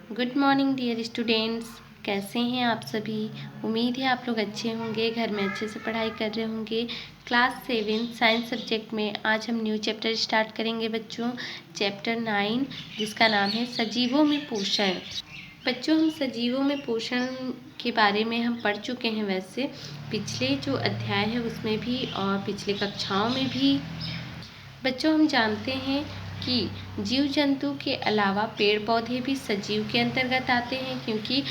Good morning dear students. कैसे हैं आप सभी। उम्मीद है आप लोग अच्छे होंगे, घर में अच्छे से पढ़ाई कर रहे होंगे। क्लास 7 साइंस सब्जेक्ट में आज हम न्यू चैप्टर स्टार्ट करेंगे बच्चों, चैप्टर 9, जिसका नाम है सजीवों में पोषण। बच्चों, हम सजीवों में पोषण के बारे में हम पढ़ चुके हैं, वैसे पिछले जो अध्याय है उसमें भी और पिछले कक्षाओं में भी। बच्चों, हम जानते हैं कि जीव जंतु के अलावा पेड़ पौधे भी सजीव के अंतर्गत आते हैं, क्योंकि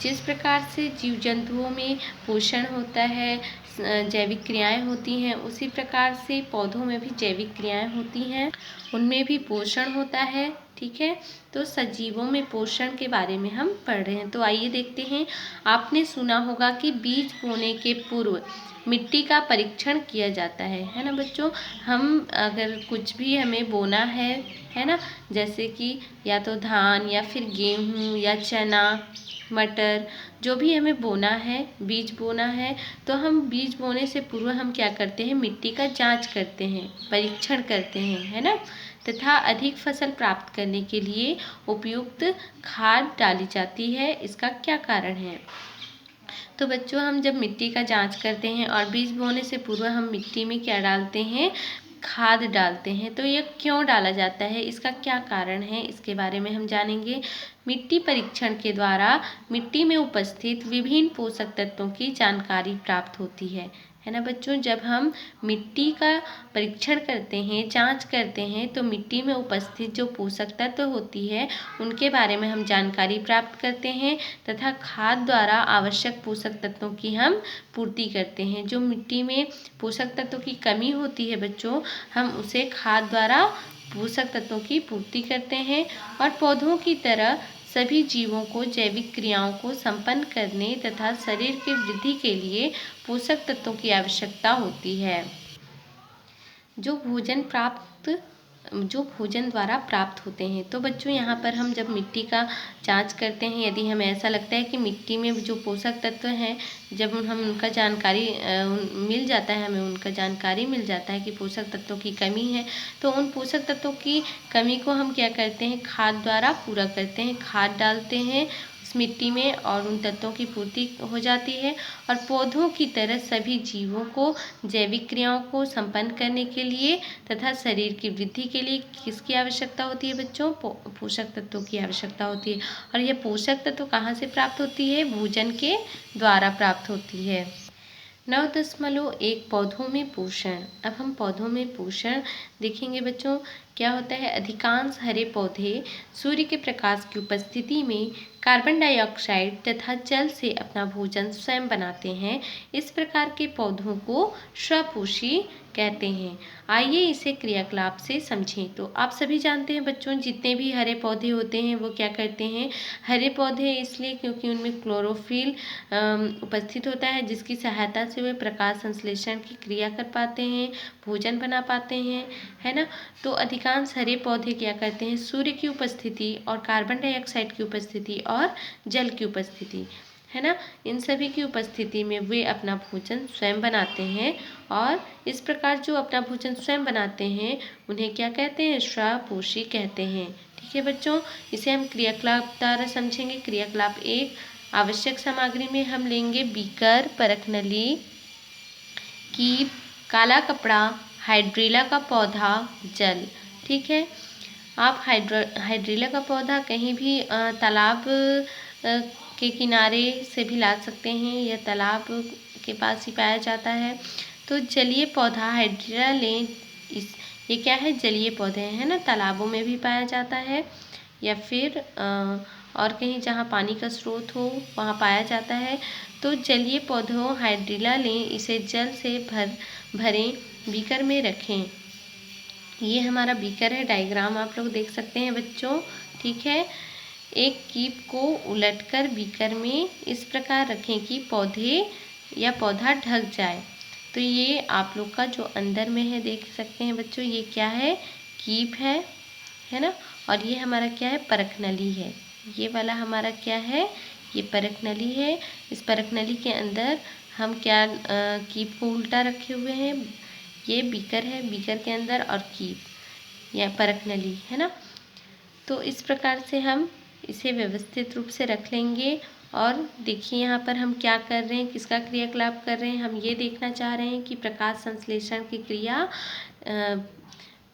जिस प्रकार से जीव जंतुओं में पोषण होता है, जैविक क्रियाएं होती हैं, उसी प्रकार से पौधों में भी जैविक क्रियाएं होती हैं, उनमें भी पोषण होता है। ठीक है, तो सजीवों में पोषण के बारे में हम पढ़ रहे हैं। तो आइए देखते हैं। आपने सुना होगा कि बीज बोने के पूर्व मिट्टी का परीक्षण किया जाता है ना बच्चों। हम अगर कुछ भी हमें बोना है ना, जैसे कि या तो धान या फिर गेहूँ या चना मटर, जो भी हमें बोना है, बीज बोना है, तो हम बीज बोने से पूर्व हम क्या करते हैं, मिट्टी का जांच करते हैं, परीक्षण करते हैं, है ना। तथा अधिक फसल प्राप्त करने के लिए उपयुक्त खाद डाली जाती है। इसका क्या कारण है। तो बच्चों, हम जब मिट्टी का जांच करते हैं और बीज बोने से पूर्व हम मिट्टी में क्या डालते हैं, खाद डालते हैं। तो यह क्यों डाला जाता है, इसका क्या कारण है, इसके बारे में हम जानेंगे। मिट्टी परीक्षण के द्वारा मिट्टी में उपस्थित विभिन्न पोषक तत्वों की जानकारी प्राप्त होती है ना बच्चों। जब हम मिट्टी का परीक्षण करते हैं, जांच करते हैं, तो मिट्टी में उपस्थित जो पोषक तत्व होती है उनके बारे में हम जानकारी प्राप्त करते हैं तथा खाद द्वारा आवश्यक पोषक तत्वों की हम पूर्ति करते हैं। जो मिट्टी में पोषक तत्वों की कमी होती है बच्चों, हम उसे खाद द्वारा पोषक तत्वों की पूर्ति करते हैं। और पौधों की तरह सभी जीवों को जैविक क्रियाओं को संपन्न करने तथा शरीर की वृद्धि के लिए पोषक तत्वों की आवश्यकता होती है, जो भोजन द्वारा प्राप्त होते हैं। तो बच्चों, यहाँ पर हम जब मिट्टी का जांच करते हैं, यदि हमें ऐसा लगता है कि मिट्टी में जो पोषक तत्व हैं, जब हम उनका जानकारी मिल जाता है, हमें उनका जानकारी मिल जाता है कि पोषक तत्वों की कमी है, तो उन पोषक तत्वों की कमी को हम क्या करते हैं, खाद द्वारा पूरा करते हैं। खाद डालते हैं उस मिट्टी में और उन तत्वों की पूर्ति हो जाती है। और पौधों की तरह सभी जीवों को जैविक क्रियाओं को संपन्न करने के लिए तथा शरीर की वृद्धि के लिए किसकी आवश्यकता होती है बच्चों, पोषक तत्वों की आवश्यकता होती है। और यह पोषक तत्व कहाँ से प्राप्त होती है, भोजन के द्वारा प्राप्त होती है। 9.1 पौधों में पोषण। अब हम पौधों में पोषण देखेंगे बच्चों। क्या होता है, अधिकांश हरे पौधे सूर्य के प्रकाश की उपस्थिति में कार्बन डाइऑक्साइड तथा जल से अपना भोजन स्वयं बनाते हैं। इस प्रकार के पौधों को स्वपोषी कहते हैं। आइए इसे क्रियाकलाप से समझें। तो आप सभी जानते हैं बच्चों, जितने भी हरे पौधे होते हैं वो क्या करते हैं, हरे पौधे इसलिए क्योंकि उनमें क्लोरोफिल उपस्थित होता है, जिसकी सहायता से वे प्रकाश संश्लेषण की क्रिया कर पाते हैं, भोजन बना पाते हैं, है ना। तो अधिकांश हरे पौधे क्या करते हैं, सूर्य की उपस्थिति और कार्बन डाइऑक्साइड की उपस्थिति और जल की उपस्थिति, है ना, इन सभी की उपस्थिति में वे अपना भोजन स्वयं बनाते हैं। और इस प्रकार जो अपना भोजन स्वयं बनाते हैं उन्हें क्या कहते हैं, स्वपोषी कहते हैं। ठीक है बच्चों, इसे हम क्रियाकलाप द्वारा समझेंगे। क्रियाकलाप 1, आवश्यक सामग्री में हम लेंगे बीकर, परखनली, कीप, काला कपड़ा, हाइड्रिला का पौधा, जल। ठीक है, आप हाइड्रिला का पौधा कहीं भी तालाब के किनारे से भी ला सकते हैं, यह तालाब के पास ही पाया जाता है। तो जलीय पौधा हाइड्रिला लें। ये क्या है, जलीय पौधे हैं ना, तालाबों में भी पाया जाता है या फिर और कहीं जहाँ पानी का स्रोत हो वहाँ पाया जाता है। तो जलीय पौधों हाइड्रिला लें, इसे जल से भरें, बीकर में रखें। ये हमारा बीकर है, डायग्राम आप लोग देख सकते हैं बच्चों। ठीक है, एक कीप को उलटकर बीकर में इस प्रकार रखें कि पौधा ढक जाए। तो ये आप लोग का जो अंदर में है देख सकते हैं बच्चों, ये क्या है, कीप है ना। और ये हमारा क्या है, परखनली है। ये वाला हमारा क्या है, ये परखनली है। इस परखनली के अंदर हम क्या कीप को उल्टा रखे हुए हैं, ये बीकर है, बीकर के अंदर और कीप या परखनली, है ना। तो इस प्रकार से हम इसे व्यवस्थित रूप से रख लेंगे। और देखिए यहाँ पर हम क्या कर रहे हैं, किसका क्रियाकलाप कर रहे हैं। हम ये देखना चाह रहे हैं कि प्रकाश संश्लेषण की क्रिया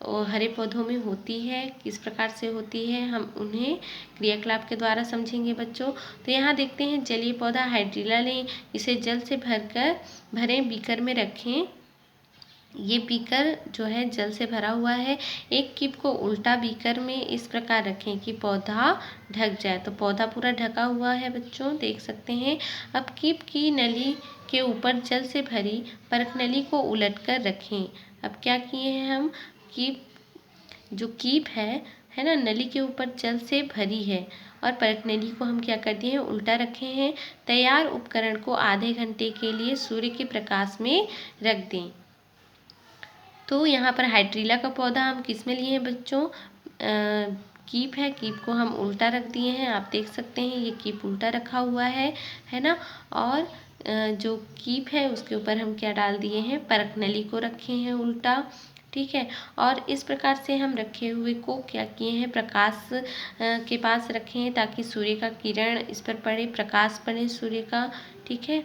हरे पौधों में होती है, किस प्रकार से होती है, हम उन्हें क्रियाकलाप के द्वारा समझेंगे बच्चों। तो यहाँ देखते हैं, जलीय पौधा हाइड्रिला लें, इसे जल से भरें, बीकर में रखें। ये बीकर जो है जल से भरा हुआ है। एक कीप को उल्टा बीकर में इस प्रकार रखें कि पौधा ढक जाए। तो पौधा पूरा ढका हुआ है बच्चों, देख सकते हैं। अब कीप की नली के ऊपर जल से भरी परख नली को उलटकर रखें। अब क्या किए हैं हम, कीप है ना, नली के ऊपर जल से भरी है और परख नली को हम क्या कर दिए हैं, उल्टा रखे हैं। तैयार उपकरण को आधे घंटे के लिए सूर्य के प्रकाश में रख दें। तो यहाँ पर हाइड्रिला का पौधा हम किस में लिए हैं बच्चों, कीप है, कीप को हम उल्टा रख दिए हैं। आप देख सकते हैं ये कीप उल्टा रखा हुआ है ना। और जो कीप है उसके ऊपर हम क्या डाल दिए हैं, परख नली को रखे हैं उल्टा, ठीक है। और इस प्रकार से हम रखे हुए को क्या किए हैं, प्रकाश के पास रखे हैं ताकि सूर्य का किरण इस पर पड़े, प्रकाश पड़े सूर्य का, ठीक है।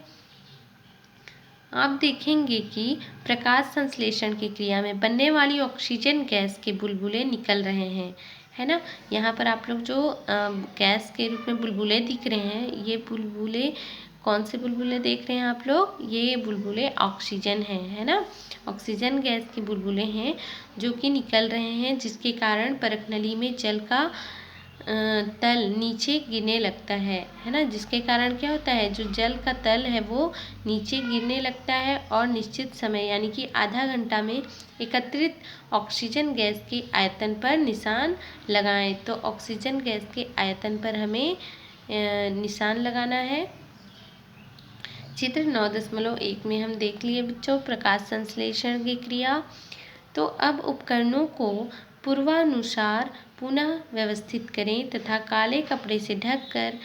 आप देखेंगे कि प्रकाश संश्लेषण की क्रिया में बनने वाली ऑक्सीजन गैस के बुलबुले निकल रहे हैं, है ना। यहाँ पर आप लोग जो गैस के रूप में बुलबुले दिख रहे हैं, ये बुलबुले कौन से बुलबुले देख रहे हैं आप लोग, ये बुलबुले ऑक्सीजन हैं, है ना। ऑक्सीजन गैस के बुलबुले हैं जो कि निकल रहे हैं, जिसके कारण परख नली में जल का तल नीचे गिरने लगता है ना। जिसके कारण क्या होता है, जो जल का तल है वो नीचे गिरने लगता है और निश्चित समय यानी कि आधा घंटा में एकत्रित ऑक्सीजन गैस के आयतन पर निशान लगाएं। तो ऑक्सीजन गैस के आयतन पर हमें निशान लगाना है। चित्र 9.1 में हम देख लिए बच्चों प्रकाश संश्लेषण की क्रिया। तो अब उपकरणों को पूर्वानुसार पुनः व्यवस्थित करें तथा काले कपड़े से ढककर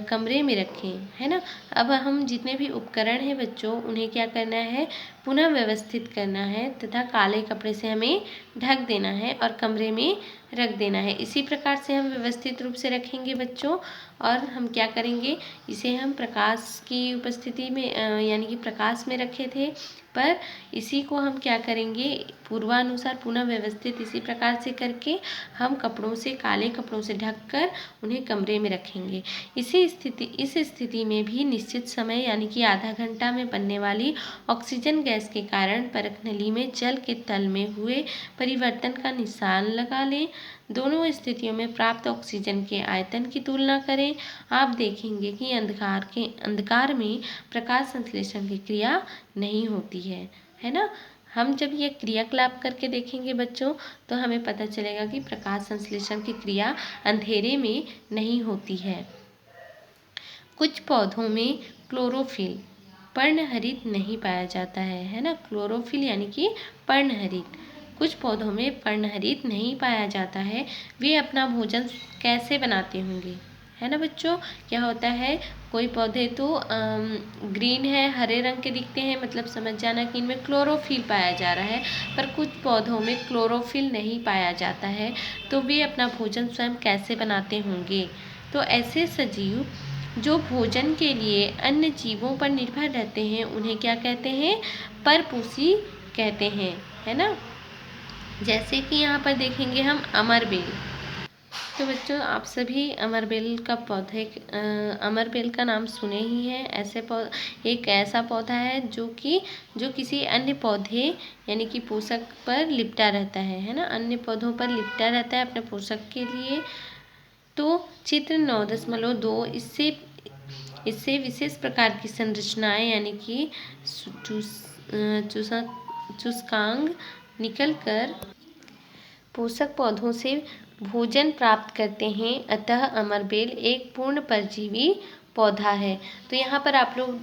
कमरे में रखें, है ना। अब हम जितने भी उपकरण हैं बच्चों, उन्हें क्या करना है, पुनः व्यवस्थित करना है तथा काले कपड़े से हमें ढक देना है और कमरे में रख देना है। इसी प्रकार से हम व्यवस्थित रूप से रखेंगे बच्चों। और हम क्या करेंगे, इसे हम प्रकाश की उपस्थिति में यानी कि प्रकाश में रखे थे, पर इसी को हम क्या करेंगे, पूर्वानुसार पुनः व्यवस्थित इसी प्रकार से करके हम काले कपड़ों से ढककर उन्हें कमरे में रखेंगे। इस स्थिति में भी निश्चित समय यानी कि आधा घंटा में बनने वाली ऑक्सीजन गैस के कारण परख नली में जल के तल में हुए परिवर्तन का निशान लगा लें। दोनों स्थितियों में प्राप्त ऑक्सीजन के आयतन की तुलना करें। आप देखेंगे कि अंधकार में प्रकाश संश्लेषण की क्रिया नहीं होती है ना। हम जब ये क्रियाकलाप करके देखेंगे बच्चों, तो हमें पता चलेगा कि प्रकाश संश्लेषण की क्रिया अंधेरे में नहीं होती है। कुछ पौधों में क्लोरोफिल पर्णहरित नहीं पाया जाता है ना। क्लोरोफिल यानी कि पर्णहरित, कुछ पौधों में पर्णहरित नहीं पाया जाता है। वे अपना भोजन कैसे बनाते होंगे, है ना बच्चों। क्या होता है, कोई पौधे तो ग्रीन है, हरे रंग के दिखते हैं, मतलब समझ जाना कि इनमें क्लोरोफिल पाया जा रहा है। पर कुछ पौधों में क्लोरोफिल नहीं पाया जाता है, तो वे अपना भोजन स्वयं कैसे बनाते होंगे। तो ऐसे सजीव जो भोजन के लिए अन्य जीवों पर निर्भर रहते हैं, उन्हें क्या कहते हैं, परपोषी कहते हैं, है ना। जैसे कि यहाँ पर देखेंगे हम अमरबेल। तो बच्चों आप सभी अमरबेल का नाम सुने ही हैं। एक ऐसा पौधा है जो किसी अन्य पौधे यानी कि पोषक पर लिपटा रहता है ना, अन्य पौधों पर लिपटा रहता है अपने पोषक के लिए। तो चित्र 9.2 इससे विशेष प्रकार की संरचनाएं यानी कि चूसकांग निकलकर पोषक पौधों से भोजन प्राप्त करते हैं। अतः अमरबेल एक पूर्ण परजीवी पौधा है। तो यहाँ पर आप लोग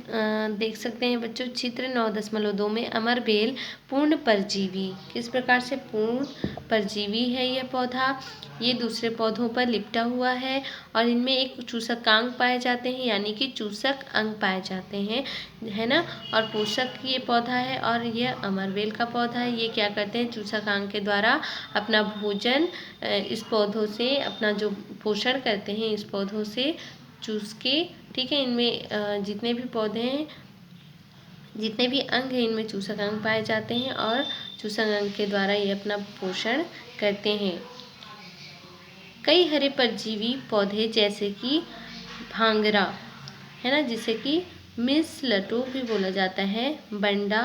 देख सकते हैं बच्चों, चित्र 9.2 में अमर बेल पूर्ण परजीवी, किस प्रकार से पूर्ण परजीवी है यह पौधा। ये दूसरे पौधों पर लिपटा हुआ है और इनमें एक चूसकांग पाए जाते हैं, यानी कि चूसक अंग पाए जाते हैं, है ना। और पोषक ये पौधा है और यह अमरवेल का पौधा है। ये क्या करते हैं, चूसकांग के द्वारा अपना भोजन इस पौधों से, अपना जो पोषण करते हैं इस पौधों से चूस के, ठीक है। इनमें जितने भी पौधे हैं, जितने भी अंग हैं, इनमें चूसक अंग पाए जाते हैं और चूसक अंग के द्वारा ये अपना पोषण करते हैं। कई हरे परजीवी पौधे जैसे कि भांगरा, है ना, जिसे कि मिसलटो भी बोला जाता है, बंडा,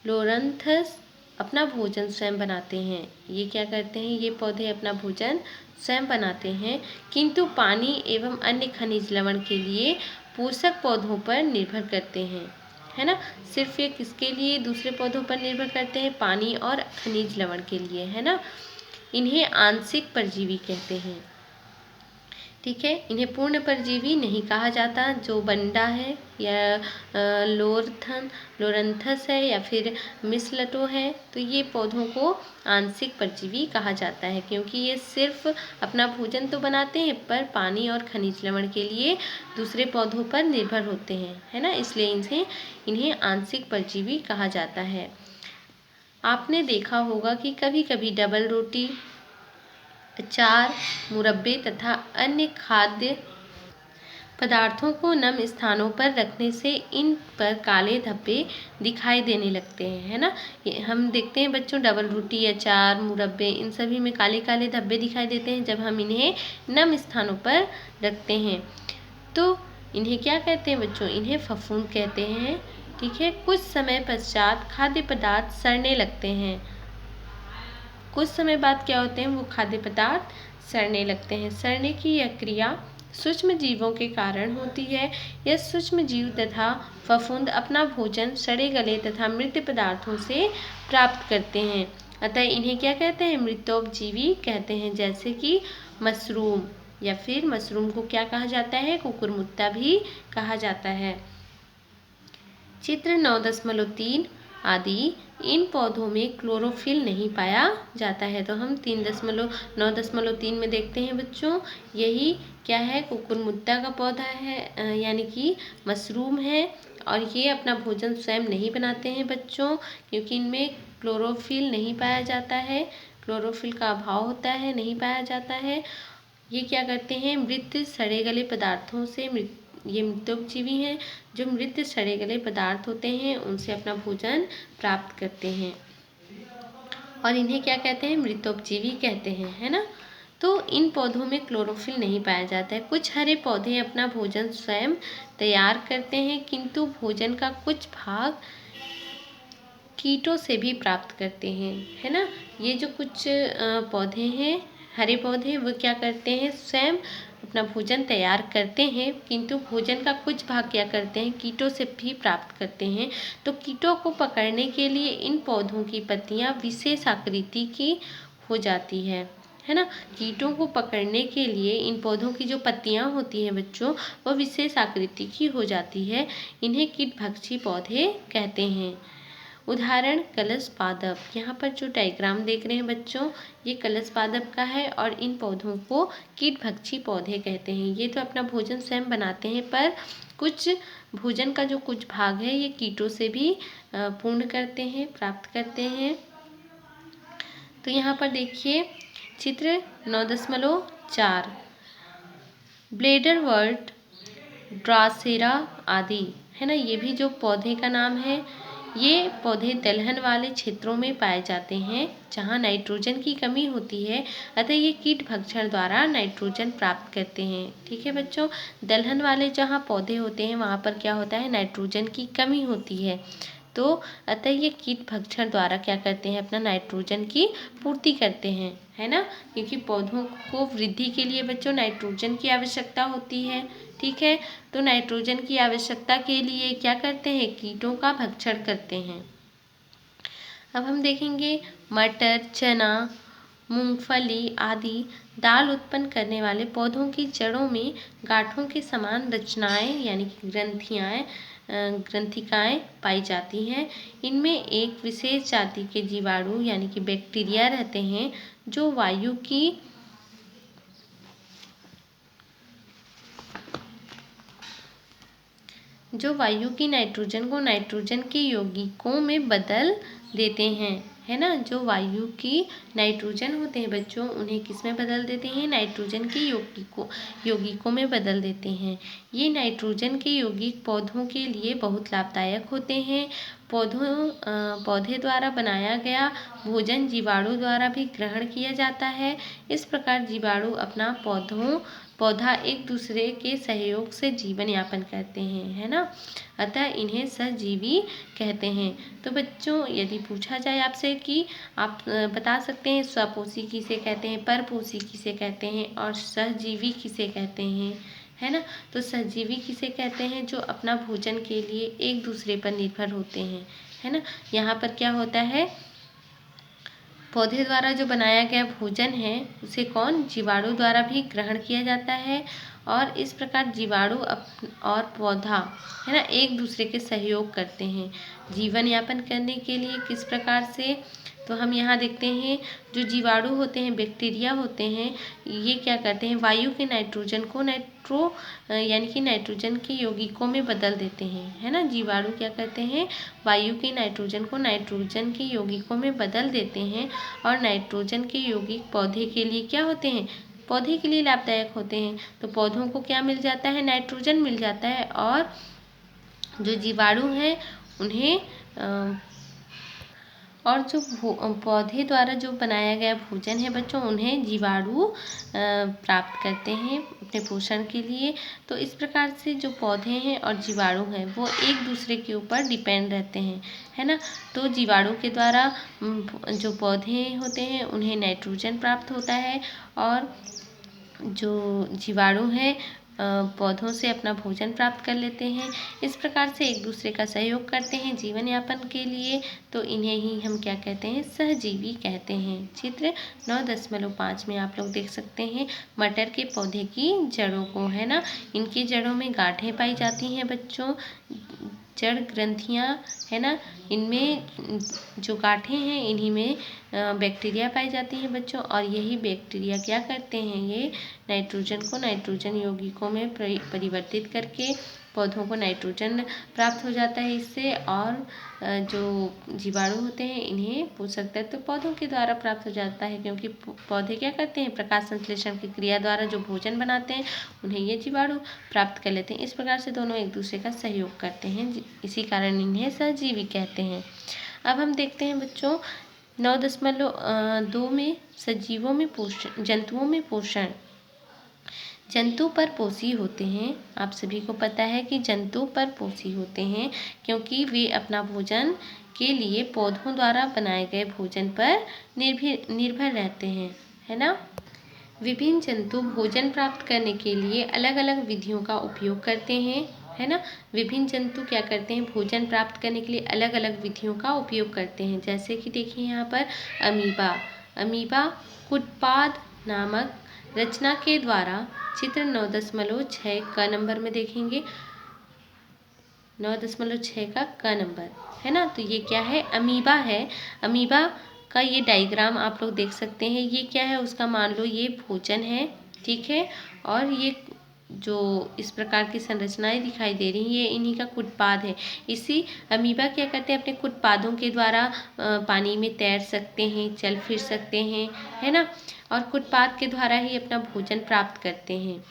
लोरंथस, अपना भोजन स्वयं बनाते हैं। ये क्या करते हैं, ये पौधे अपना भोजन स्वयं बनाते हैं, किंतु पानी एवं अन्य खनिज लवण के लिए पोषक पौधों पर निर्भर करते हैं, है ना। सिर्फ ये किसके लिए दूसरे पौधों पर निर्भर करते हैं, पानी और खनिज लवण के लिए, है ना। इन्हें आंशिक परजीवी कहते हैं, ठीक है। इन्हें पूर्ण परजीवी नहीं कहा जाता। जो बंडा है या लोरंथस है या फिर मिसलटो है, तो ये पौधों को आंशिक परजीवी कहा जाता है, क्योंकि ये सिर्फ अपना भोजन तो बनाते हैं पर पानी और खनिज लवण के लिए दूसरे पौधों पर निर्भर होते हैं, है ना। इसलिए इन्हें आंशिक परजीवी कहा जाता है। आपने देखा होगा कि कभी कभी डबल रोटी, अचार, मुरब्बे तथा अन्य खाद्य पदार्थों को नम स्थानों पर रखने से इन पर काले धब्बे दिखाई देने लगते हैं, है ना। हम देखते हैं बच्चों, डबल रोटी, अचार, मुरब्बे, इन सभी में काले काले धब्बे दिखाई देते हैं जब हम इन्हें नम स्थानों पर रखते हैं। तो इन्हें क्या कहते हैं बच्चों, इन्हें फफूंद कहते हैं, ठीक है। कुछ समय पश्चात खाद्य पदार्थ सड़ने लगते हैं। कुछ समय बाद क्या होते हैं, वो खाद्य पदार्थ सड़ने लगते हैं। सड़ने की यह क्रिया सूक्ष्म जीवों के कारण होती है। यह सूक्ष्म जीव तथा फफूंद अपना भोजन सड़े गले तथा मृत पदार्थों से प्राप्त करते हैं, अतः इन्हें क्या कहते हैं, मृतोपजीवी कहते हैं। जैसे कि मशरूम, या फिर मशरूम को क्या कहा जाता है, कुकुरमुत्ता भी कहा जाता है। चित्र 9.3 आदि, इन पौधों में क्लोरोफिल नहीं पाया जाता है। तो हम 9.3 में देखते हैं बच्चों, यही क्या है, कुकुरमुत्ता का पौधा है, यानी कि मशरूम है, और ये अपना भोजन स्वयं नहीं बनाते हैं बच्चों, क्योंकि इनमें क्लोरोफिल नहीं पाया जाता है, क्लोरोफिल का अभाव होता है, नहीं पाया जाता है। ये क्या करते हैं, मृत सड़े गले पदार्थों से, ये मृतोपजीवी हैं, जो मृत सड़े गले पदार्थ होते हैं उनसे अपना भोजन प्राप्त करते हैं, और इन्हें क्या कहते हैं, मृतोपजीवी कहते हैं, है ना। तो इन पौधों में क्लोरोफिल नहीं पाया जाता है। कुछ हरे पौधे अपना भोजन स्वयं तैयार करते हैं, किंतु भोजन का कुछ भाग कीटों से भी प्राप्त करते हैं, है ना। ये जो कुछ पौधे हैं, हरे पौधे, वो क्या करते हैं, स्वयं अपना भोजन तैयार करते हैं, किंतु भोजन का कुछ भाग क्या करते हैं, कीटों से भी प्राप्त करते हैं। तो कीटों को पकड़ने के लिए इन पौधों की पत्तियां विशेष आकृति की हो जाती है ना। कीटों को पकड़ने के लिए इन पौधों की जो पत्तियां होती हैं बच्चों, वो विशेष आकृति की हो जाती है। इन्हें कीटभक्षी पौधे कहते हैं। उदाहरण कलश पादप, यहाँ पर जो डायग्राम देख रहे हैं बच्चों, ये कलश पादप का है, और इन पौधों को कीटभक्षी पौधे कहते हैं। ये तो अपना भोजन स्वयं बनाते हैं, पर कुछ भोजन का जो कुछ भाग है ये कीटों से भी पूर्ण करते हैं, प्राप्त करते हैं। तो यहाँ पर देखिए चित्र 9.4, ब्लेडर वर्ट, ड्रासेरा आदि, है ना, ये भी जो पौधे का नाम है। ये पौधे दलहन वाले क्षेत्रों में पाए जाते हैं जहाँ नाइट्रोजन की कमी होती है, अतः ये कीट भक्षण द्वारा नाइट्रोजन प्राप्त करते हैं, ठीक है बच्चों। दलहन वाले जहाँ पौधे होते हैं वहाँ पर क्या होता है, नाइट्रोजन की कमी होती है, तो अतः ये कीट भक्षण द्वारा क्या करते हैं, अपना नाइट्रोजन की पूर्ति करते हैं, है ना। क्योंकि पौधों को वृद्धि के लिए बच्चों नाइट्रोजन की आवश्यकता होती है, ठीक है। तो नाइट्रोजन की आवश्यकता के लिए क्या करते हैं, कीटों का भक्षण करते हैं। अब हम देखेंगे मटर, चना, मूंगफली आदि दाल उत्पन्न करने वाले पौधों की जड़ों में गांठों के समान रचनाएं यानी कि ग्रंथिकाएं पाई जाती हैं। इनमें एक विशेष जाति के जीवाणु यानी कि बैक्टीरिया रहते हैं जो वायु की नाइट्रोजन को नाइट्रोजन के यौगिकों में बदल देते हैं, है ना। जो वायु की नाइट्रोजन होते हैं बच्चों, उन्हें किस में बदल देते हैं? नाइट्रोजन के यौगिकों में बदल देते हैं। ये नाइट्रोजन के यौगिक पौधों के लिए बहुत लाभदायक होते हैं। पौधे द्वारा बनाया गया भोजन जीवाणु द्वारा भी ग्रहण किया जाता है। इस प्रकार जीवाणु अपना पौधा एक दूसरे के सहयोग से जीवन यापन करते हैं, है ना। अतः इन्हें सहजीवी कहते हैं। तो बच्चों, यदि पूछा जाए आपसे कि आप बता सकते हैं स्वपोषी किसे कहते हैं, परपोषी किसे कहते हैं और सहजीवी किसे कहते हैं, है ना। तो सहजीवी किसे कहते हैं? जो अपना भोजन के लिए एक दूसरे पर निर्भर होते हैं, है ना। यहाँ पर क्या होता है, पौधे द्वारा जो बनाया गया भोजन है उसे जीवाणु द्वारा भी ग्रहण किया जाता है और इस प्रकार जीवाणु और पौधा, है ना, एक दूसरे के सहयोग करते हैं जीवन यापन करने के लिए। किस प्रकार से? तो हम यहाँ देखते हैं जो जीवाणु होते हैं, बैक्टीरिया होते हैं, ये क्या करते हैं? वायु के नाइट्रोजन को यानी कि नाइट्रोजन के यौगिकों में बदल देते हैं, है ना। जीवाणु क्या करते हैं? वायु के नाइट्रोजन को नाइट्रोजन के यौगिकों में बदल देते हैं और नाइट्रोजन के यौगिक पौधे के लिए क्या होते हैं? पौधे के लिए लाभदायक होते हैं। तो पौधों को क्या मिल जाता है? नाइट्रोजन मिल जाता है और जो जीवाणु हैं उन्हें और जो पौधे द्वारा जो बनाया गया भोजन है बच्चों, उन्हें जीवाणु प्राप्त करते हैं अपने पोषण के लिए। तो इस प्रकार से जो पौधे हैं और जीवाणु हैं वो एक दूसरे के ऊपर डिपेंड रहते हैं, है ना। तो जीवाणु के द्वारा जो पौधे होते हैं उन्हें नाइट्रोजन प्राप्त होता है और जो जीवाणु हैं पौधों से अपना भोजन प्राप्त कर लेते हैं। इस प्रकार से एक दूसरे का सहयोग करते हैं जीवन यापन के लिए। तो इन्हें ही हम क्या कहते हैं? सहजीवी कहते हैं। चित्र 9.5 में आप लोग देख सकते हैं मटर के पौधे की जड़ों को, है ना। इनकी जड़ों में गांठें पाई जाती हैं बच्चों, जड़ ग्रंथियाँ, है ना। इनमें जो गांठें हैं इन्हीं में बैक्टीरिया पाई जाती हैं बच्चों और यही बैक्टीरिया क्या करते हैं? ये नाइट्रोजन को नाइट्रोजन यौगिकों में परिवर्तित करके पौधों को नाइट्रोजन प्राप्त हो जाता है इससे और जो जीवाणु होते हैं इन्हें पोषक तत्व पौधों के द्वारा प्राप्त हो जाता है, क्योंकि पौधे क्या करते हैं? प्रकाश संश्लेषण की क्रिया द्वारा जो भोजन बनाते हैं उन्हें ये जीवाणु प्राप्त कर लेते हैं। इस प्रकार से दोनों एक दूसरे का सहयोग करते हैं, इसी कारण इन्हें सहजीवी कहते हैं। अब हम देखते हैं बच्चों 9.2 में सजीवों में पोषण, जंतुओं में पोषण। जंतु परपोषी होते हैं। आप सभी को पता है कि जंतु परपोषी होते हैं क्योंकि वे अपना भोजन के लिए पौधों द्वारा बनाए गए भोजन पर निर्भर रहते हैं, है ना। विभिन्न जंतु भोजन प्राप्त करने के लिए अलग अलग विधियों का उपयोग करते हैं, है ना। विभिन्न जंतु क्या करते हैं? भोजन प्राप्त करने के लिए अलग अलग विधियों का उपयोग करते हैं। जैसे कि देखिए यहाँ पर अमीबा कुटपाद नामक रचना के द्वारा, चित्र 9.6 क नंबर में देखेंगे, 9.6 का क नंबर, है ना। तो ये क्या है? अमीबा है। अमीबा का ये डायग्राम आप लोग देख सकते हैं। ये क्या है? उसका मान लो ये भोजन है, ठीक है। और ये जो इस प्रकार की संरचनाएं दिखाई दे रही हैं ये इन्हीं का कुटपाद है। इसी अमीबा क्या करते हैं? अपने कुटपादों के द्वारा पानी में तैर सकते हैं, चल फिर सकते हैं, है ना। और कुटपाद के द्वारा ही अपना भोजन प्राप्त करते हैं।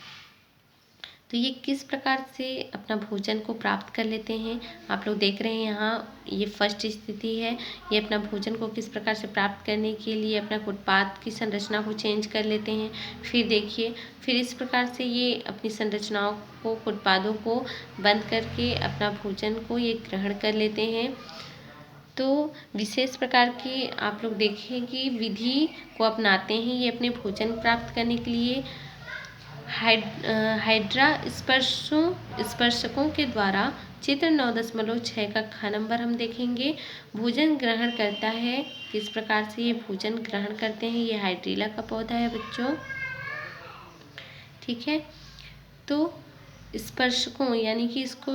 तो ये किस प्रकार से अपना भोजन को प्राप्त कर लेते हैं? आप लोग देख रहे हैं यहाँ ये फर्स्ट स्थिति है। ये अपना भोजन को किस प्रकार से प्राप्त करने के लिए अपना कुटपाद की संरचना को चेंज कर लेते हैं। फिर देखिए, फिर इस प्रकार से ये अपनी संरचनाओं को, कुटपादों को बंद करके अपना भोजन को ये ग्रहण कर लेते हैं। तो विशेष प्रकार की आप लोग देखें विधि को अपनाते हैं ये अपने भोजन प्राप्त करने के लिए। हाइड्रा स्पर्शकों के द्वारा, चित्र 9.6 का ख नंबर हम देखेंगे, भोजन ग्रहण करता है किस प्रकार से ये भोजन ग्रहण करते हैं। ये हाइड्रीला का पौधा है बच्चों, ठीक है। तो स्पर्शकों यानी कि इसको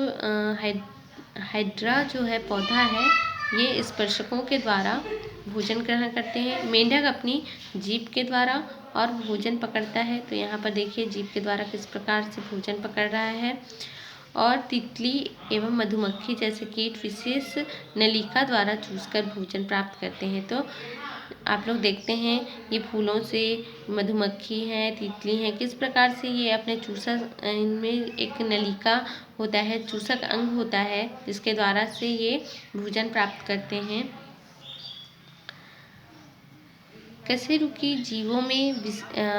हाइड्रा जो है पौधा है, ये स्पर्शकों के द्वारा भोजन ग्रहण करते हैं। मेंढक अपनी जीभ के द्वारा और भोजन पकड़ता है। तो यहाँ पर देखिए जीभ के द्वारा किस प्रकार से भोजन पकड़ रहा है। और तितली एवं मधुमक्खी जैसे कीट विशेष नलिका द्वारा चूसकर भोजन प्राप्त करते हैं। तो आप लोग देखते हैं ये फूलों से मधुमक्खी हैं, तितली हैं, किस प्रकार से ये अपने चूसक, इनमें एक नलिका होता है, चूसक अंग होता है, जिसके द्वारा से ये भोजन प्राप्त करते हैं। कशेरुकी जीवों में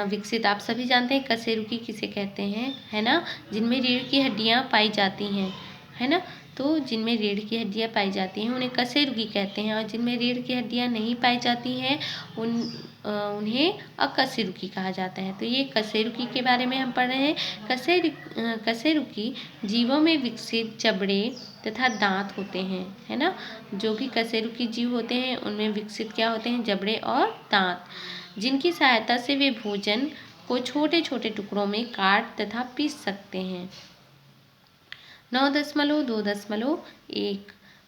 विकसित, आप सभी जानते हैं कशेरुकी किसे कहते हैं, है ना, जिनमें रीढ़ की हड्डियां पाई जाती हैं, है ना। तो जिनमें रीढ़ की हड्डियां पाई जाती हैं उन्हें कशेरुकी कहते हैं, और जिनमें रीढ़ की हड्डियां नहीं पाई जाती हैं उन्हें अकशेरुकी कहा जाता है। तो ये कशेरुकी के बारे में हम पढ़ रहे हैं। कशेरुकी जीवों में विकसित जबड़े तथा दांत होते हैं, है ना। जो भी कशेरुकी जीव होते हैं उनमें विकसित क्या होते हैं, जबड़े और दांत, जिनकी सहायता से वे भोजन को छोटे छोटे टुकड़ों में काट तथा पीस सकते हैं। 9.2.1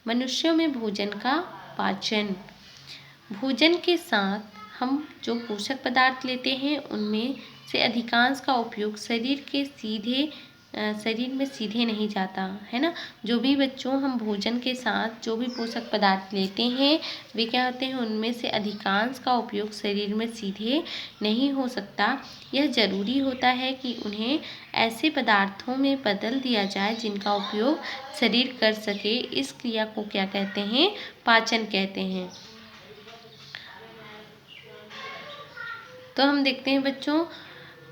मनुष्यों में भोजन का पाचन। भोजन के साथ हम जो पोषक पदार्थ लेते हैं उनमें से अधिकांश का उपयोग शरीर में सीधे नहीं जाता, है ना। जो भी बच्चों हम भोजन के साथ जो भी पोषक पदार्थ लेते हैं वे क्या होते हैं, उनमें से अधिकांश का उपयोग शरीर में सीधे नहीं हो सकता। यह जरूरी होता है कि उन्हें ऐसे पदार्थों में बदल दिया जाए जिनका उपयोग शरीर कर सके। इस क्रिया को क्या कहते हैं, पाचन कहते हैं। तो हम देखते हैं बच्चों,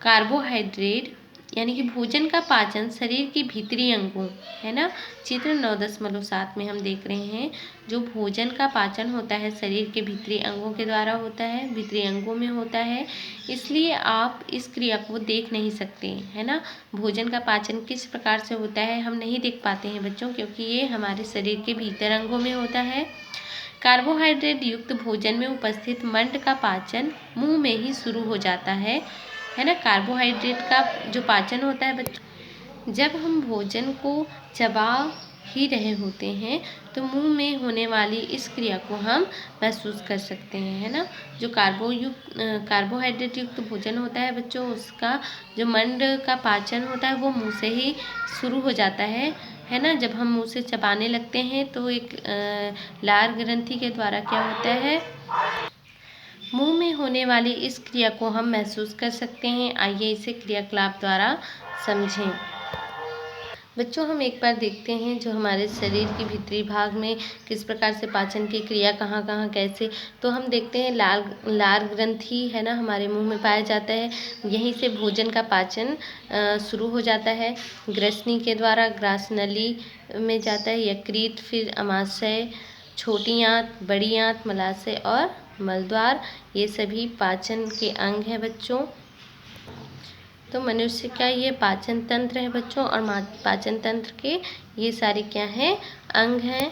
कार्बोहाइड्रेट यानी कि भोजन का पाचन शरीर के भीतरी अंगों, है ना। चित्र 9.7 में हम देख रहे हैं जो भोजन का पाचन होता है शरीर के भीतरी अंगों के द्वारा होता है, भीतरी अंगों में होता है। इसलिए आप इस क्रिया को देख नहीं सकते, है ना। भोजन का पाचन किस प्रकार से होता है हम नहीं देख पाते हैं बच्चों, क्योंकि ये हमारे शरीर के भीतर अंगों में होता है। कार्बोहाइड्रेट युक्त भोजन में उपस्थित मंड का पाचन मुंह में ही शुरू हो जाता है ना। कार्बोहाइड्रेट का जो पाचन होता है बच्चों, जब हम भोजन को चबा ही रहे होते हैं तो मुंह में होने वाली इस क्रिया को हम महसूस कर सकते हैं, है ना। जो कार्बोहाइड्रेट युक्त भोजन होता है बच्चों, उसका जो मंड का पाचन होता है वो मुंह से ही शुरू हो जाता है ना। जब हम मुंह से चबाने लगते हैं तो एक लार ग्रंथि के द्वारा क्या होता है, मुंह में होने वाली इस क्रिया को हम महसूस कर सकते हैं। आइए इसे क्रियाकलाप द्वारा समझें। बच्चों हम एक बार देखते हैं जो हमारे शरीर के भीतरी भाग में किस प्रकार से पाचन की क्रिया कहाँ कहाँ कैसे। तो हम देखते हैं लार ग्रंथि, है ना, हमारे मुंह में पाया जाता है। यहीं से भोजन का पाचन शुरू हो जाता है। ग्रसनी के द्वारा ग्रासनली में जाता है, यकृत, फिर अमाशय, छोटी आंत, बड़ी आंत, मलाशय और मलद्वार, ये सभी पाचन के अंग हैं बच्चों। तो मनुष्य का ये पाचन तंत्र है बच्चों, और पाचन तंत्र के ये सारे क्या हैं, अंग हैं।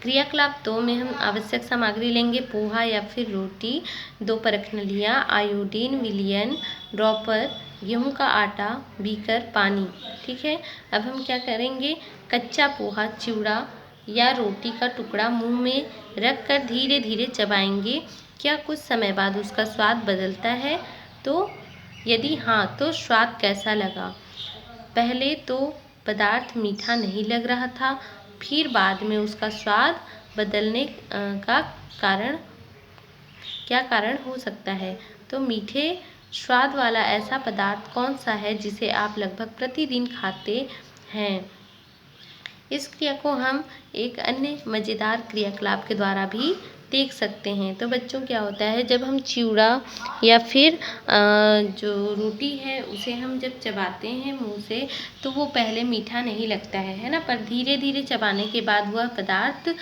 क्रियाकलाप 2 में हम आवश्यक सामग्री लेंगे, पोहा या फिर रोटी, 2 परखनलियाँ, आयोडीन विलयन, ड्रॉपर, गेहूं का आटा, बीकर, पानी। ठीक है, अब हम क्या करेंगे, कच्चा पोहा, चिवड़ा या रोटी का टुकड़ा मुंह में रखकर धीरे धीरे चबाएंगे। क्या कुछ समय बाद उसका स्वाद बदलता है? तो यदि हाँ तो स्वाद कैसा लगा? पहले तो पदार्थ मीठा नहीं लग रहा था, फिर बाद में उसका स्वाद बदलने का क्या कारण हो सकता है? तो मीठे स्वाद वाला ऐसा पदार्थ कौन सा है जिसे आप लगभग प्रतिदिन खाते हैं? इस क्रिया को हम एक अन्य मज़ेदार क्रियाकलाप के द्वारा भी देख सकते हैं। तो बच्चों क्या होता है, जब हम चिवड़ा या फिर जो रोटी है उसे हम जब चबाते हैं मुंह से तो वो पहले मीठा नहीं लगता है ना, पर धीरे धीरे चबाने के बाद वह पदार्थ,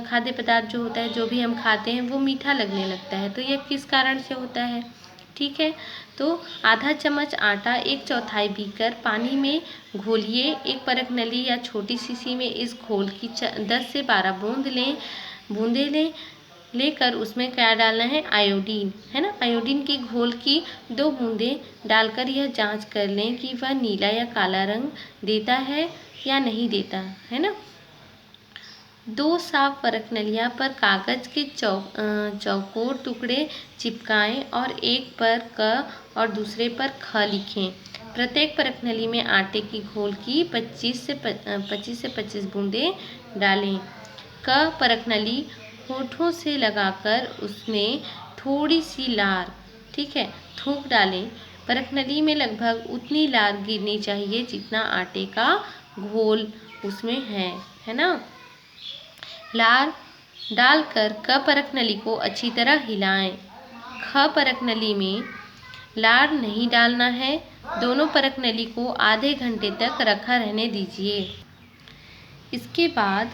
खाद्य पदार्थ जो होता है, जो भी हम खाते हैं वो मीठा लगने लगता है। तो यह किस कारण से होता है? ठीक है, तो आधा चम्मच आटा 1/4 बीकर पानी में घोलिए। एक परख नली या छोटी शीशी में इस घोल की 10 से 12 बूंदें लें। लेकर उसमें क्या डालना है, आयोडीन, है ना। आयोडीन की घोल की 2 बूंदें डालकर यह जांच कर लें कि वह नीला या काला रंग देता है या नहीं देता, है ना। 2 साफ परखनलियाँ पर कागज के चौकोर टुकड़े चिपकाएं और एक पर क और दूसरे पर ख लिखें। प्रत्येक परखनली में आटे की घोल की 25 से 25 बूंदें डालें। क परखनली होठों से लगाकर उसमें थोड़ी सी लार, ठीक है, थूक डालें। परखनली में लगभग उतनी लार गिरनी चाहिए जितना आटे का घोल उसमें है ना। लार डालकर क परखनली को अच्छी तरह हिलाएं। ख परखनली में लार नहीं डालना है। दोनों परखनली को आधे घंटे तक रखा रहने दीजिए। इसके बाद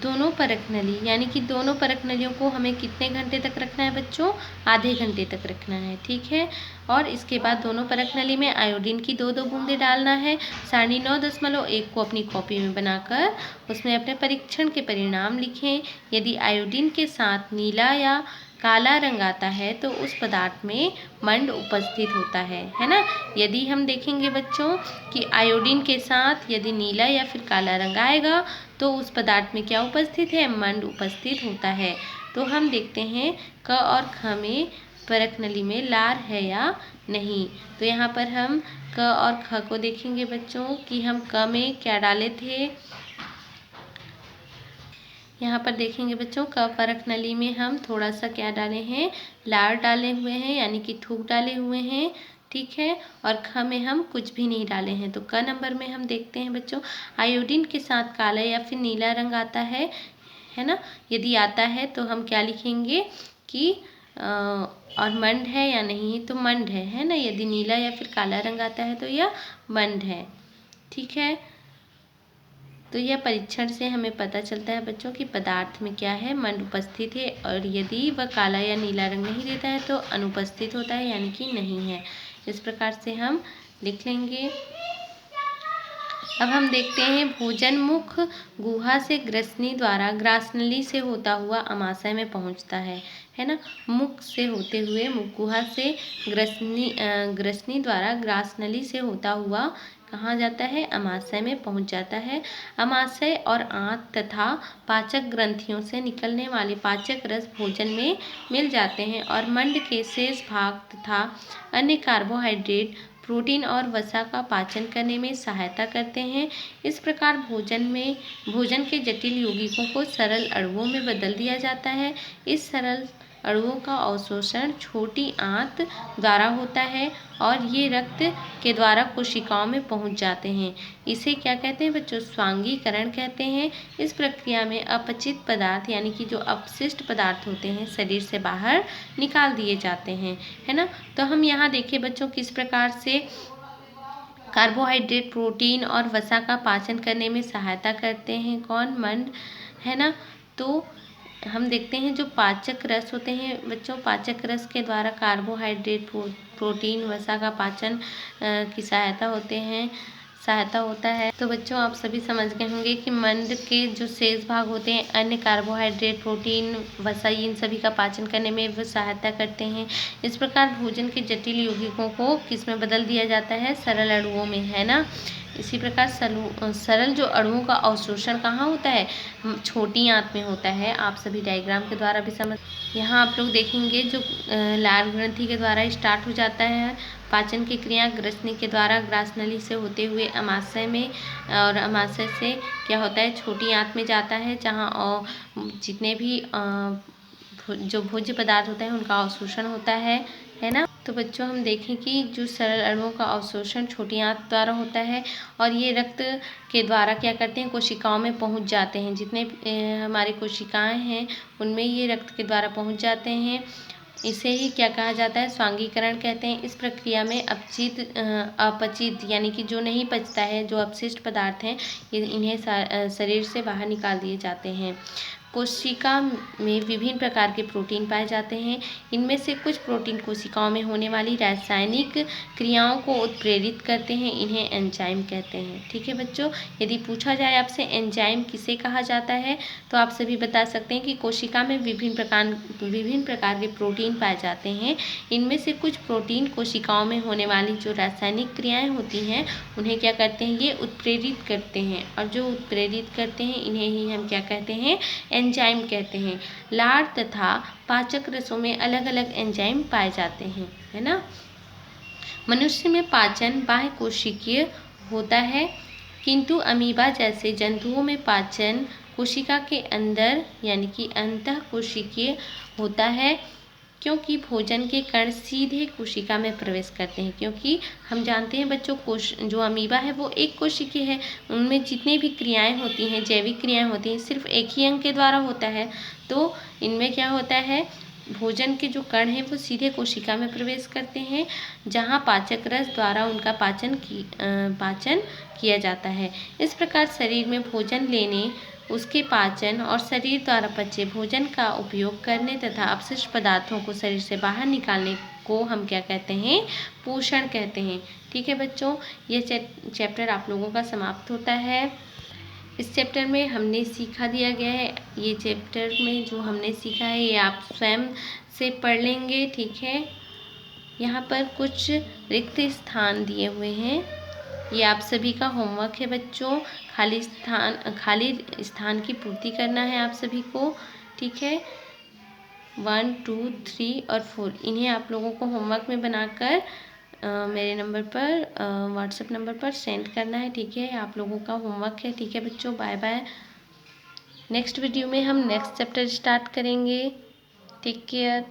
दोनों परखनली यानी कि दोनों परखनलियों को हमें कितने घंटे तक रखना है बच्चों, आधे घंटे तक रखना है, ठीक है। और इसके बाद दोनों परखनली में आयोडीन की 2-2 बूंदें डालना है। सारणी 9.1 को अपनी कॉपी में बनाकर उसमें अपने परीक्षण के परिणाम लिखें। यदि आयोडीन के साथ नीला या काला रंग आता है तो उस पदार्थ में मंड उपस्थित होता है ना। यदि हम देखेंगे बच्चों कि आयोडीन के साथ यदि नीला या फिर काला रंग आएगा तो उस पदार्थ में क्या उपस्थित है, मंड उपस्थित होता है। तो हम देखते हैं क और ख में परखनली में लार है या नहीं। तो यहाँ पर हम क और ख को देखेंगे बच्चों कि हम क में क्या डाले थे। यहाँ पर देखेंगे बच्चों क परखनली में हम थोड़ा सा क्या डाले हैं, लार डाले हुए हैं यानी कि थूक डाले हुए हैं, ठीक है। और ख में हम कुछ भी नहीं डाले हैं। तो क नंबर में हम देखते हैं बच्चों आयोडीन के साथ काला या फिर नीला रंग आता है ना। यदि आता है तो हम क्या लिखेंगे कि और मंड है या नहीं, तो मंड है ना। यदि नीला या फिर काला रंग आता है तो यह मंड है, ठीक है। तो यह परीक्षण से हमें पता चलता है बच्चों कि पदार्थ में क्या है, मंड उपस्थित है। और यदि वह काला या नीला रंग नहीं देता है तो अनुपस्थित होता है यानी कि नहीं है। इस प्रकार से हम लिख लेंगे। अब हम देखते हैं भोजन मुख गुहा से ग्रसनी द्वारा ग्रासनली से होता हुआ अमाशय में पहुंचता है ना। मुख से होते हुए मुख गुहा से ग्रसनी द्वारा ग्रासनली से होता हुआ कहाँ जाता है, अमाशय में पहुंच जाता है। अमाशय और आंत तथा पाचक ग्रंथियों से निकलने वाले पाचक रस भोजन में मिल जाते हैं और मंड के शेष भाग तथा अन्य कार्बोहाइड्रेट, प्रोटीन और वसा का पाचन करने में सहायता करते हैं। इस प्रकार भोजन के जटिल यौगिकों को सरल अणुओं में बदल दिया जाता है। इस सरल अणुओं का अवशोषण छोटी आंत द्वारा होता है और ये रक्त के द्वारा कोशिकाओं में पहुंच जाते हैं। इसे क्या कहते हैं बच्चों, स्वांगीकरण कहते हैं। इस प्रक्रिया में अपचित पदार्थ यानी कि जो अपशिष्ट पदार्थ होते हैं शरीर से बाहर निकाल दिए जाते हैं, है ना। तो हम यहाँ देखें बच्चों किस प्रकार से कार्बोहाइड्रेट, प्रोटीन और वसा का पाचन करने में सहायता करते हैं, कौन, मंड, है ना। तो हम देखते हैं जो पाचक रस होते हैं बच्चों, पाचक रस के द्वारा कार्बोहाइड्रेट, प्रोटीन, वसा का पाचन की सहायता होता है। तो बच्चों आप सभी समझ गए होंगे कि मंड के जो शेष भाग होते हैं अन्य कार्बोहाइड्रेट, प्रोटीन, वसा, इन सभी का पाचन करने में वो सहायता करते हैं। इस प्रकार भोजन के जटिल यौगिकों को किस में बदल दिया जाता है, सरल अणुओं में, है ना। इसी प्रकार सरल जो अणुओं का अवशोषण कहाँ होता है, छोटी आंत में होता है। आप सभी डायग्राम के द्वारा भी समझ, यहाँ आप लोग देखेंगे जो लार ग्रंथि के द्वारा स्टार्ट हो जाता है पाचन की क्रिया ग्रसनी के द्वारा ग्रासनली से होते हुए अमाशय में, और अमाशय से क्या होता है, छोटी आंत में जाता है जहाँ जितने भी जो भोज्य पदार्थ होता है उनका अवशोषण होता है ना। तो बच्चों हम देखें कि जो सरल अणुओं का अवशोषण छोटी आंत द्वारा होता है और ये रक्त के द्वारा क्या करते हैं, कोशिकाओं में पहुंच जाते हैं। जितने हमारी कोशिकाएं हैं उनमें ये रक्त के द्वारा पहुंच जाते हैं। इसे ही क्या कहा जाता है, स्वांगीकरण कहते हैं। इस प्रक्रिया में अपचित यानी कि जो नहीं पचता है, जो अपशिष्ट पदार्थ हैं, इन्हें शरीर से बाहर निकाल दिए जाते हैं। कोशिका में विभिन्न प्रकार के प्रोटीन पाए जाते हैं। इनमें से कुछ प्रोटीन कोशिकाओं में होने वाली रासायनिक क्रियाओं को उत्प्रेरित करते हैं, इन्हें एंजाइम कहते हैं। ठीक है बच्चों, यदि पूछा जाए आपसे एंजाइम किसे कहा जाता है तो आप सभी बता सकते हैं कि कोशिका में विभिन्न प्रकार के प्रोटीन पाए जाते हैं। इनमें से कुछ प्रोटीन कोशिकाओं में होने वाली जो रासायनिक क्रियाएँ होती हैं उन्हें क्या करते हैं, ये उत्प्रेरित करते हैं, और जो उत्प्रेरित करते हैं इन्हें ही हम क्या कहते हैं, एंजाइम कहते हैं। लार तथा पाचक रसों में अलग अलग एंजाइम पाए जाते हैं, है ना। मनुष्य में पाचन बाह्य कोशिकीय होता है, किंतु अमीबा जैसे जंतुओं में पाचन कोशिका के अंदर यानी कि अंतः कोशिकीय होता है, क्योंकि भोजन के कण सीधे कोशिका में प्रवेश करते हैं। क्योंकि हम जानते हैं बच्चों, जो अमीबा है वो एक कोशिकीय है, उनमें जितनी भी क्रियाएं होती हैं, जैविक क्रियाएं होती हैं, सिर्फ एक ही अंग के द्वारा होता है। तो इनमें क्या होता है, भोजन के जो कण हैं वो सीधे कोशिका में प्रवेश करते हैं, जहाँ पाचक रस द्वारा उनका पाचन किया जाता है। इस प्रकार शरीर में भोजन लेने, उसके पाचन और शरीर द्वारा पचे भोजन का उपयोग करने तथा अपशिष्ट पदार्थों को शरीर से बाहर निकालने को हम क्या कहते हैं, पोषण कहते हैं। ठीक है बच्चों, ये चैप्टर आप लोगों का समाप्त होता है। इस चैप्टर में हमने सीखा दिया गया है, ये चैप्टर में जो हमने सीखा है ये आप स्वयं से पढ़ लेंगे। ठीक है, यहाँ पर कुछ रिक्त स्थान दिए हुए हैं, ये आप सभी का होमवर्क है बच्चों। खाली स्थान की पूर्ति करना है आप सभी को। ठीक है, 1, 2, 3 और 4 इन्हें आप लोगों को होमवर्क में बनाकर मेरे नंबर पर व्हाट्सएप नंबर पर सेंड करना है। ठीक है, आप लोगों का होमवर्क है। ठीक है बच्चों, बाय बाय। नेक्स्ट वीडियो में हम नेक्स्ट चैप्टर स्टार्ट करेंगे। Take care.